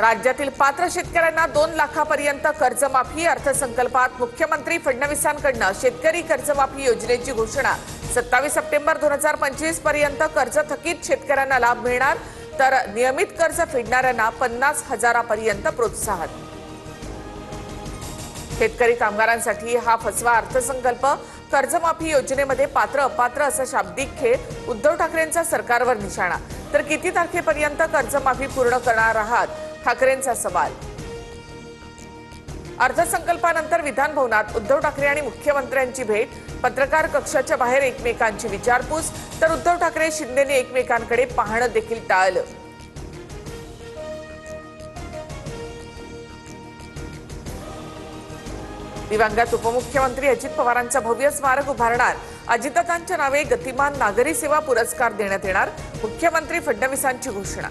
राज्यातील पात्र शेतकऱ्यांना 2 लाखांपर्यंत कर्जमाफी। अर्थसंकल्पात मुख्यमंत्री फडणवीसांकडून शेतकरी कर्जमाफी योजनेची घोषणा। 27 सप्टेंबर 2025 पर्यंत कर्ज थकीत शेतकऱ्यांना लाभ मिळणार, तर नियमित कर्ज फेडणाऱ्यांना 50,000 पर्यंत प्रोत्साहन। शेतकरी कामगारांसाठी हा फसवा अर्थसंकल्प। कर्जमाफी योजनेमध्ये पात्र अपात्र असा शाब्दिक खेळ। उद्धव ठाकरेंचा सरकारवर निशाणा। तर किती तारखेपर्यंत कर्जमाफी पूर्ण करणार आहात, ठाकरेंचा सवाल। अर्थसंकल्पानंतर विधान भवनात उद्धव ठाकरे आणि मुख्यमंत्र्यांची भेट। पत्रकार कक्षाच्या बाहेर एकमेकांची विचारपूस, तर उद्धव ठाकरे शिंदेने एकमेकांकडे पाहणं देखील टाळलं। दिवंगत उपमुख्यमंत्री अजित पवारांचा भव्य स्मारक उभारणार। अजितदादांच्या नावे गतिमान नागरी सेवा पुरस्कार देण्यात येणार। मुख्यमंत्री फडणवीसांची घोषणा।